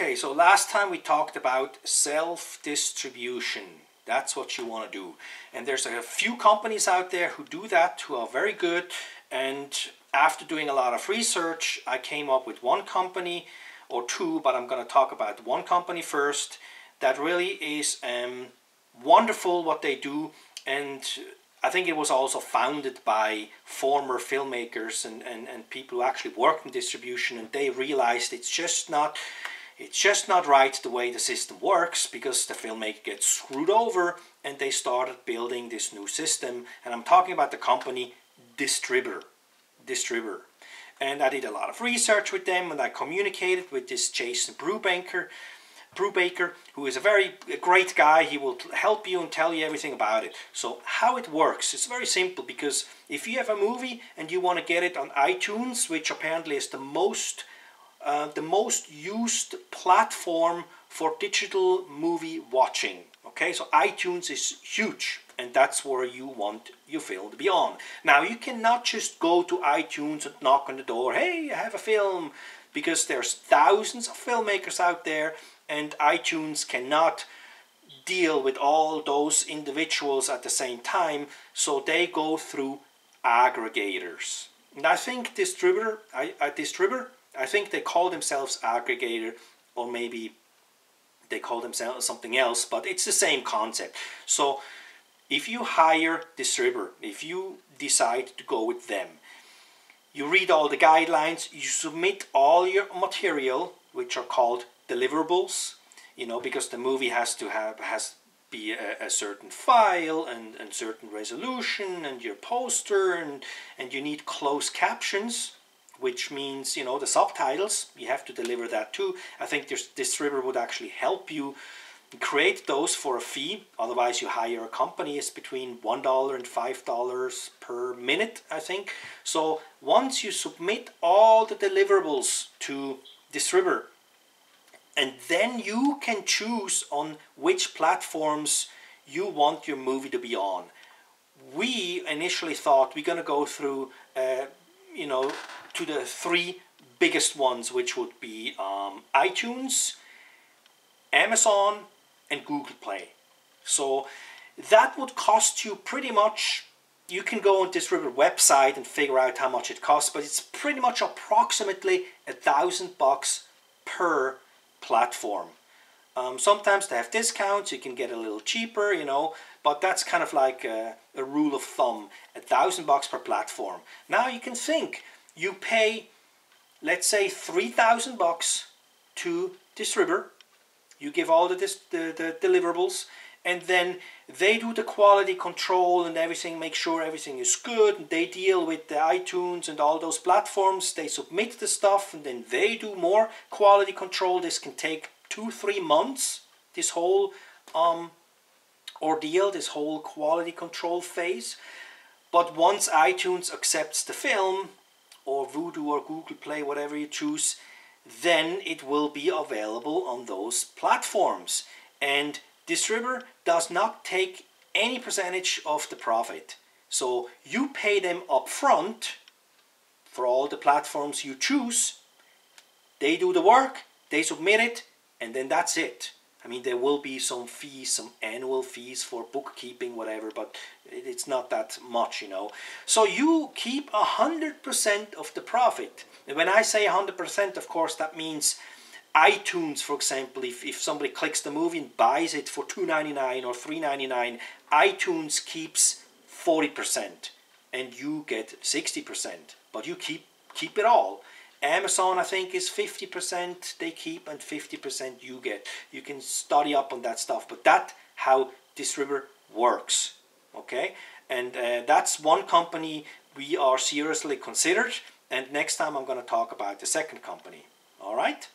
Okay, so last time we talked about self-distribution. That's what you want to do. And there's a few companies out there who do that, who are very good. And after doing a lot of research, I came up with one company or two, but I'm going to talk about one company first that really is wonderful what they do. And I think it was also founded by former filmmakers and people who actually worked in distribution, and they realized it's just not right the way the system works, because the filmmaker gets screwed over, and they started building this new system. And I'm talking about the company Distributor. And I did a lot of research with them, and I communicated with this Jason Brubaker, who is a great guy. He will help you and tell you everything about it. So how it works, it's very simple, because if you have a movie and you want to get it on iTunes, which apparently is the most used platform for digital movie watching. Okay, so iTunes is huge, and that's where you want your film to be on. Now, you cannot just go to iTunes and knock on the door, hey, I have a film, because there's thousands of filmmakers out there, and iTunes cannot deal with all those individuals at the same time, so they go through aggregators. And I think Distributor, I think they call themselves aggregator, or maybe they call themselves something else, but it's the same concept. So if you hire Distributor, if you decide to go with them, you read all the guidelines, you submit all your material, which are called deliverables, you know, because the movie has to be a certain file and certain resolution, and your poster, and you need closed captions, which means, you know, the subtitles, you have to deliver that too. I think this Distributor would actually help you create those for a fee. Otherwise, you hire a company. It's between $1 and $5 per minute, I think. So once you submit all the deliverables to Distributor, and then you can choose on which platforms you want your movie to be on. We initially thought we're going to go through, you know, to the three biggest ones, which would be iTunes, Amazon, and Google Play. So that would cost you pretty much, you can go on Distributor website and figure out how much it costs, but it's pretty much approximately $1,000 per platform. Sometimes they have discounts, you can get a little cheaper, you know, but that's kind of like a rule of thumb, $1,000 per platform. Now you can think, you pay, let's say, $3,000 to Distributor, you give all the deliverables, and then they do the quality control and everything, make sure everything is good, and they deal with the iTunes and all those platforms, they submit the stuff, and then they do more quality control. This can take 2-3 months, this whole ordeal, this whole quality control phase. But once iTunes accepts the film, or Vudu or Google Play, whatever you choose, then it will be available on those platforms. And Distributor does not take any percentage of the profit. So you pay them up front for all the platforms you choose. They do the work, they submit it, and then that's it. I mean, there will be some fees, some annual fees for bookkeeping, whatever, but it's not that much, you know. So you keep 100% of the profit. And when I say 100%, of course, that means iTunes, for example, if somebody clicks the movie and buys it for $2.99 or $3.99, iTunes keeps 40% and you get 60%, but you keep it all. Amazon, I think, is 50% they keep and 50% you get. You can study up on that stuff, but that's how Distributor works, okay? And that's one company we are seriously considered, and next time I'm going to talk about the second company, all right?